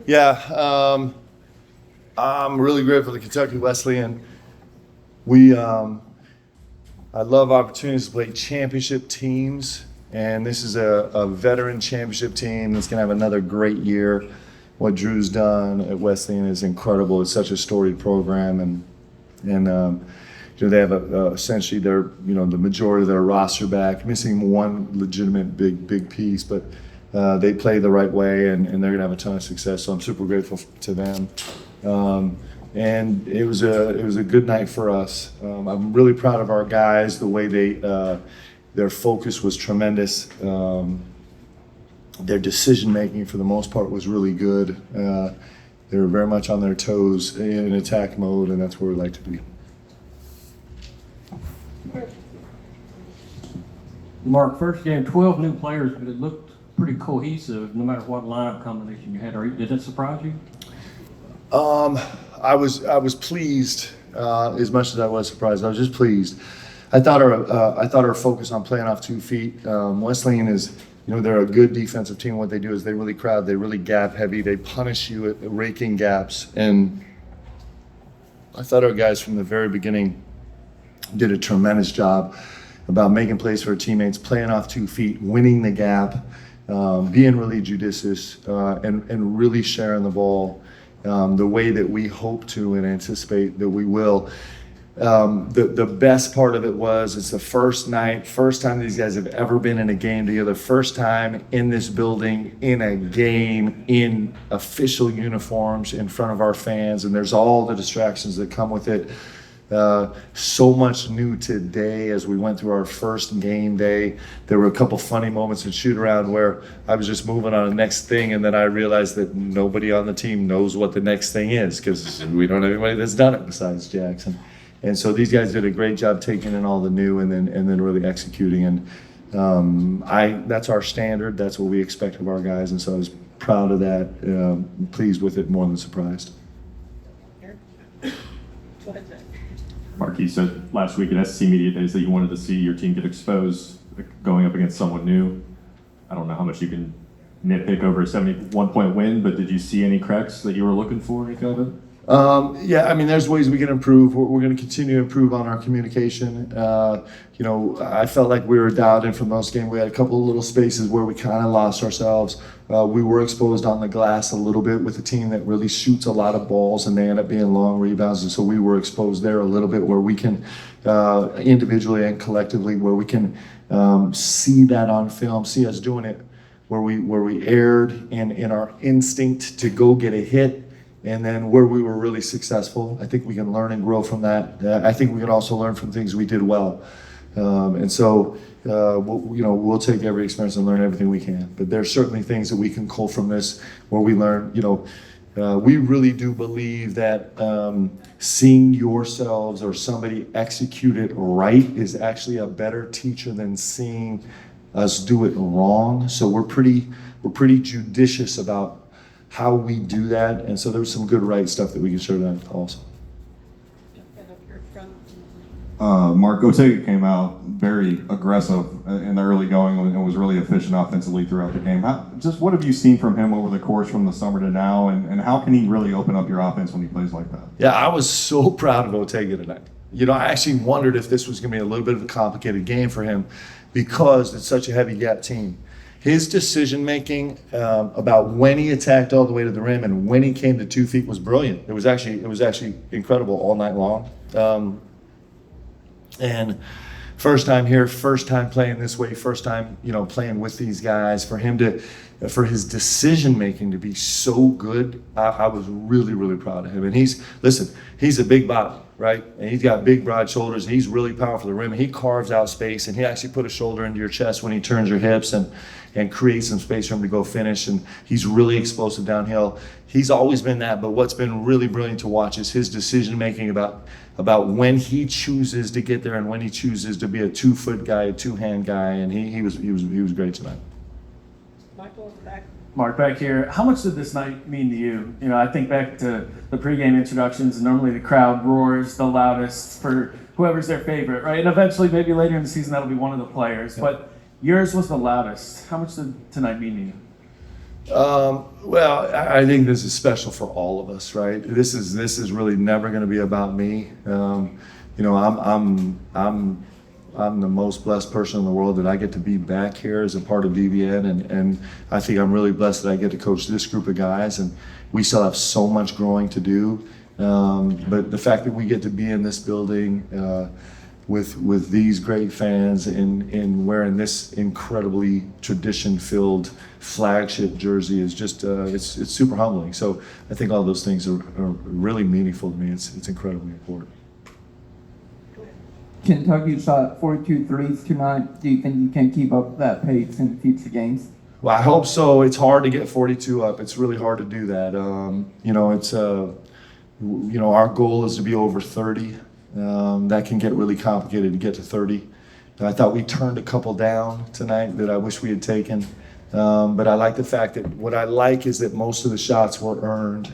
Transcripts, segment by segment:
Yeah, I'm really grateful to Kentucky Wesleyan. I love opportunities to play championship teams, and this is a veteran championship team that's going to have another great year. What Drew's done at Wesleyan is incredible. It's such a storied program, and they have essentially their the majority of their roster back, missing one legitimate big piece, but they play the right way, and they're going to have a ton of success. So I'm super grateful to them. And it was a good night for us. I'm really proud of our guys. The way their focus was tremendous. Their decision making for the most part was really good. They were very much on their toes in attack mode, and that's where we like to be. Mark, first game, 12 new players, but it looked pretty cohesive no matter what lineup combination you had. Did that surprise you? I was pleased as much as I was surprised. I was just pleased. I thought our focus on playing off 2 feet. Wesleyan is, they're a good defensive team. What they do is they really crowd, they really gap heavy, they punish you at raking gaps. And I thought our guys from the very beginning did a tremendous job about making plays for our teammates, playing off 2 feet, winning the gap, being really judicious, and really sharing the ball the way that we hope to and anticipate that we will. The best part of it was it's the first time these guys have ever been in a game together, first time in this building, in a game, in official uniforms in front of our fans, and there's all the distractions that come with it. So much new today as we went through our first game day. There were a couple funny moments in shoot around where I was just moving on the next thing, and then I realized that nobody on the team knows what the next thing is because we don't have anybody that's done it besides Jackson. And so these guys did a great job taking in all the new and then really executing. And that's our standard. That's what we expect of our guys. And so I was proud of that, pleased with it, more than surprised. Mark, you said last week at SEC Media Days that you wanted to see your team get exposed going up against someone new. I don't know how much you can nitpick over a 71-point win, but did you see any cracks that you were looking for, anything of it? Yeah, I mean, there's ways we can improve. We're going to continue to improve on our communication. I felt like we were dialed in from most games. We had a couple of little spaces where we kind of lost ourselves. We were exposed on the glass a little bit with a team that really shoots a lot of balls, and they end up being long rebounds. And so we were exposed there a little bit where we can, individually and collectively, where we can see that on film, see us doing it, where we erred in our instinct to go get a hit. And then where we were really successful, I think we can learn and grow from that. I think we can also learn from things we did well. And so, we'll take every experience and learn everything we can. But there's certainly things that we can cull from this where we learn, we really do believe that seeing yourselves or somebody execute it right is actually a better teacher than seeing us do it wrong. So we're pretty judicious about how we do that, and so there's some good right stuff that we can share that also. Mark, Ortega came out very aggressive in the early going and was really efficient offensively throughout the game. What have you seen from him over the course from the summer to now, and how can he really open up your offense when he plays like that? Yeah, I was so proud of Ortega tonight. I actually wondered if this was going to be a little bit of a complicated game for him because it's such a heavy gap team. His decision making about when he attacked all the way to the rim and when he came to 2 feet was brilliant. It was actually incredible all night long. And first time here, first time playing this way, first time playing with these guys. For his decision making to be so good, I was really, really proud of him. And he's a big body, right? And he's got big, broad shoulders. He's really powerful at the rim. He carves out space, and he actually put a shoulder into your chest when he turns your hips and creates some space for him to go finish. And he's really explosive downhill. He's always been that, but what's been really brilliant to watch is his decision making about when he chooses to get there and when he chooses to be a 2-foot guy, a 2-hand guy, and he was great tonight. Mark, back here. How much did this night mean to you? You know, I think back to the pregame introductions, and normally the crowd roars the loudest for whoever's their favorite, right? And eventually, maybe later in the season, that'll be one of the players. Yeah. But yours was the loudest. How much did tonight mean to you? Well, I think this is special for all of us, right? This is really never going to be about me. You know, I'm the most blessed person in the world that I get to be back here as a part of BBN, and I think I'm really blessed that I get to coach this group of guys, and we still have so much growing to do. But the fact that we get to be in this building with these great fans and wearing this incredibly tradition-filled flagship jersey is just it's super humbling. So I think all those things are really meaningful to me. It's incredibly important. Kentucky shot 42 threes tonight. Do you think you can keep up that pace in future games? Well, I hope so. It's hard to get 42 up. It's really hard to do that. You know, it's you know, our goal is to be over 30. That can get really complicated to get to 30. And I thought we turned a couple down tonight that I wish we had taken. But I like the fact that what I like is that most of the shots were earned.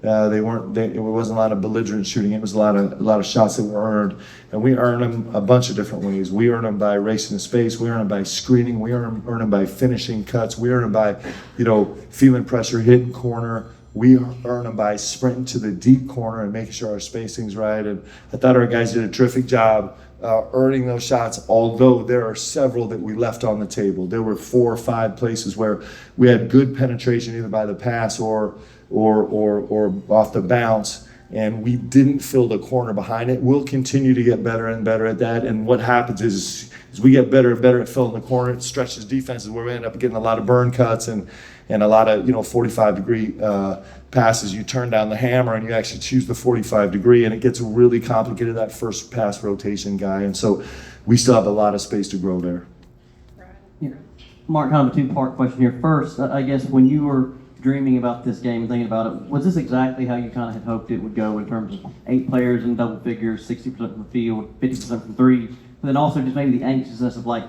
It wasn't a lot of belligerent shooting. It was a lot of shots that were earned, and we earn them a bunch of different ways. We earn them by racing the space. We earn them by screening. We earn them by finishing cuts. We earn them by, you know, feeling pressure, hitting corner. We earn them by sprinting to the deep corner and making sure our spacing's right. And I thought our guys did a terrific job earning those shots, although there are several that we left on the table. There were 4 or 5 places where we had good penetration either by the pass or off the bounce, and we didn't fill the corner behind it. We'll continue to get better and better at that, and what happens is we get better and better at filling the corner. It stretches defenses where we end up getting a lot of burn cuts and a lot of 45-degree passes. You turn down the hammer and you actually choose the 45-degree, and it gets really complicated, that first pass rotation guy, and so we still have a lot of space to grow there. Yeah. Mark, kind of a two-part question here. First, I guess when you were dreaming about this game and thinking about it, was this exactly how you kind of had hoped it would go in terms of 8 players in double figures, 60% from the field, 50% from 3, but then also just maybe the anxiousness of like,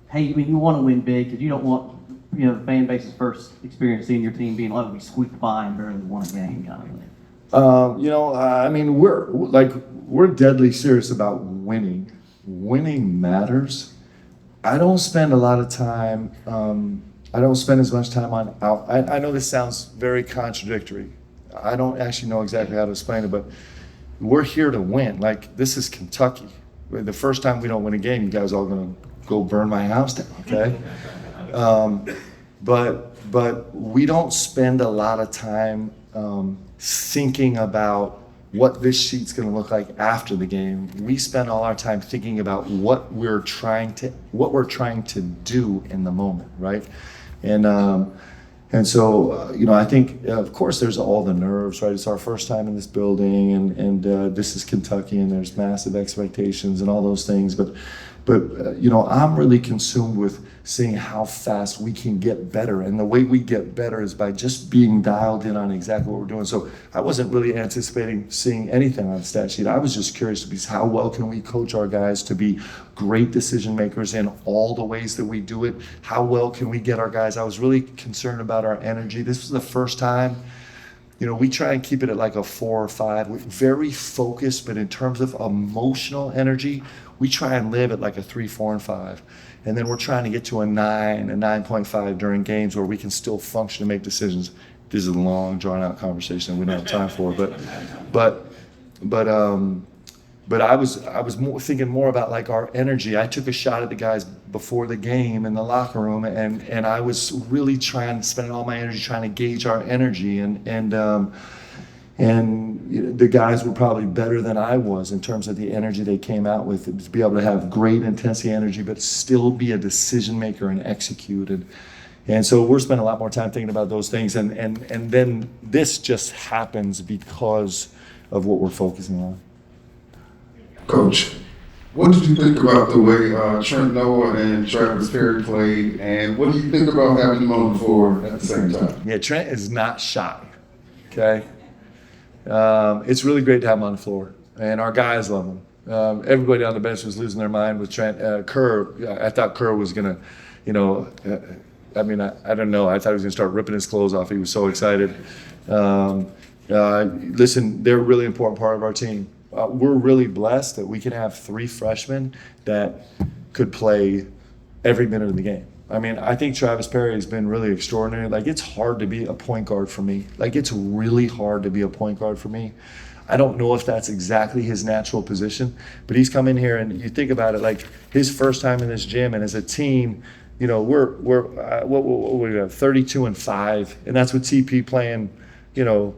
hey, I mean, you want to win big because you don't want, you know, the fan base's first experience seeing your team being like, we squeaked by and barely won a game kind of thing. You know, I mean, we're deadly serious about winning. Winning matters. I don't spend a lot of time. I don't spend as much time on out. I know this sounds very contradictory. I don't actually know exactly how to explain it, but we're here to win. Like, this is Kentucky. The first time we don't win a game, you guys are all going to go burn my house down, okay? But we don't spend a lot of time thinking about what this sheet's going to look like after the game. We spend all our time thinking about what we're trying to do in the moment, right? And so you know, I think of course there's all the nerves, right? It's our first time in this building, and this is Kentucky, and there's massive expectations and all those things. But you know, I'm really consumed with seeing how fast we can get better, and the way we get better is by just being dialed in on exactly what we're doing. So I wasn't really anticipating seeing anything on the stat sheet. I was just curious to be how well can we coach our guys to be great decision makers in all the ways that we do it. How well can we get our guys? I was really concerned about our energy. This was the first time. You know, we try and keep it at like a 4 or 5. We're very focused, but in terms of emotional energy, we try and live at like a 3, 4, and 5. And then we're trying to get to a 9, a 9.5 during games where we can still function and make decisions. This is a long, drawn-out conversation that we don't have time for. But I was more thinking more about like our energy. I took a shot at the guys before the game in the locker room, and I was really trying to spend all my energy trying to gauge our energy, and you know, the guys were probably better than I was in terms of the energy they came out with, to be able to have great intensity energy but still be a decision maker and execute. And so we're spending a lot more time thinking about those things, and then this just happens because of what we're focusing on. Coach, what did you think about the way Trent Noah and Travis Perry played, and what do you think about having them on the floor at the same time? Yeah, Trent is not shy, okay? It's really great to have him on the floor, and our guys love him. Everybody on the bench was losing their mind with Trent. Kerr, I thought Kerr was gonna, you know, I mean, I don't know. I thought he was going to start ripping his clothes off. He was so excited. Listen, they're a really important part of our team. We're really blessed that we can have 3 freshmen that could play every minute of the game. I mean, I think Travis Perry has been really extraordinary. Like, it's hard to be a point guard for me. Like, it's really hard to be a point guard for me. I don't know if that's exactly his natural position, but he's come in here, and you think about it, like his first time in this gym, and as a team, you know, we're what we have 32-5, and that's with TP playing, you know,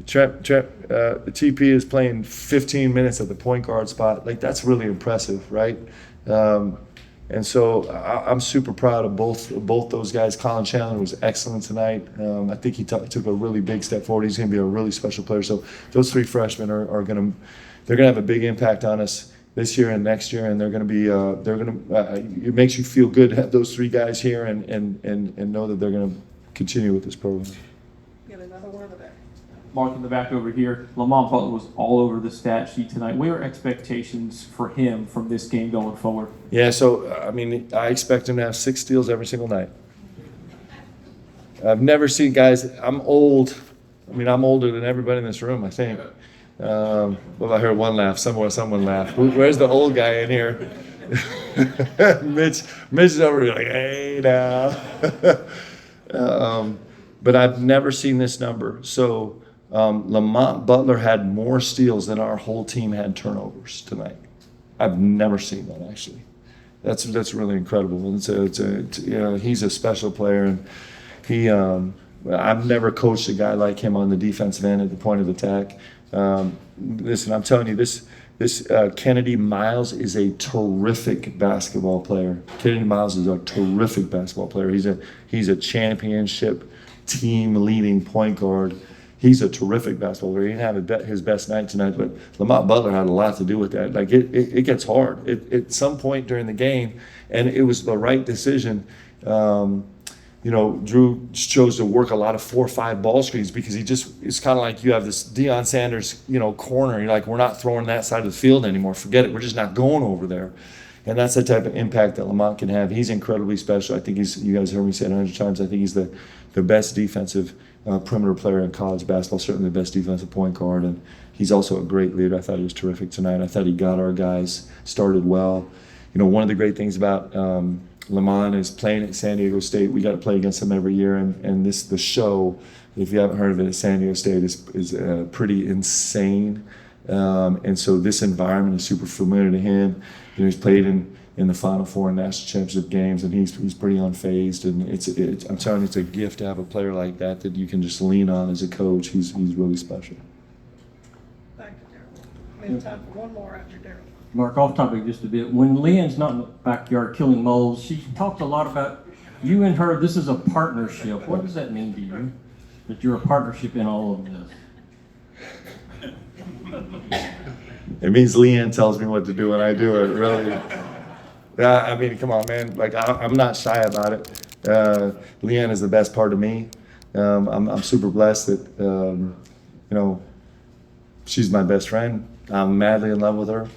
TP is playing 15 minutes at the point guard spot. Like, that's really impressive, right? And so I'm super proud of both those guys. Colin Chandler was excellent tonight. I think he took a really big step forward. He's going to be a really special player. So those 3 freshmen are going to have a big impact on us this year and next year, and they're going to be it makes you feel good to have those 3 guys here and know that they're going to continue with this program. Get another one in the back. Mark in the back over here. Lamont Butler was all over the stat sheet tonight. What are expectations for him from this game going forward? Yeah, so I mean, I expect him to have 6 steals every single night. I've never seen guys. I'm old. I mean, I'm older than everybody in this room, I think. Well, I heard one laugh. Someone laughed. Where's the old guy in here? Mitch is over here like, hey now. But I've never seen this number. So Lamont Butler had more steals than our whole team had turnovers tonight. I've never seen that, actually. That's really incredible. It's you know, he's a special player, and he I've never coached a guy like him on the defensive end at the point of attack. Listen, I'm telling you, this Kennedy Miles is a terrific basketball player. Kennedy Miles is a terrific basketball player. He's a championship team leading point guard. He's a terrific basketball player. He didn't have his best night tonight, but Lamont Butler had a lot to do with that. Like, it gets hard at some point during the game, and it was the right decision. You know, Drew chose to work a lot of 4 or 5 ball screens because it's kind of like you have this Deion Sanders, you know, corner. You're like, we're not throwing that side of the field anymore. Forget it. We're just not going over there. And that's the type of impact that Lamont can have. He's incredibly special. I think you guys heard me say it 100 times, I think he's the best defensive perimeter player in college basketball, certainly the best defensive point guard. And he's also a great leader. I thought he was terrific tonight. I thought he got our guys started well. You know, one of the great things about Lamont is playing at San Diego State. We got to play against him every year. And the show, if you haven't heard of it, at San Diego State is pretty insane. And so this environment is super familiar to him. You know, he's played in the Final Four and national championship games, and he's pretty unfazed. And I'm telling you, it's a gift to have a player like that you can just lean on as a coach. He's really special. Thank you, Daryl. We have time for one more after Daryl. Mark, off topic just a bit. When Leanne's not in the backyard killing moles, she talked a lot about you and her. This is a partnership. What does that mean to you? That you're a partnership in all of this? It means Leanne tells me what to do and I do it, really. Yeah, I mean, come on, man. Like, I'm not shy about it. Leanne is the best part of me. I'm super blessed that, you know, she's my best friend. I'm madly in love with her.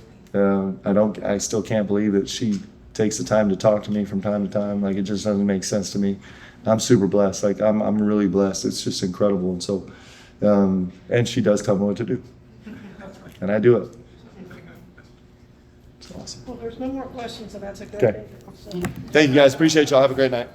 I still can't believe that she takes the time to talk to me from time to time. Like, it just doesn't make sense to me. I'm super blessed. Like, I'm really blessed. It's just incredible. And so, and she does tell me what to do. And I do it. It's awesome. Well, there's no more questions, and that's a good Okay. day. So- Thank you guys. Appreciate y'all. Have a great night.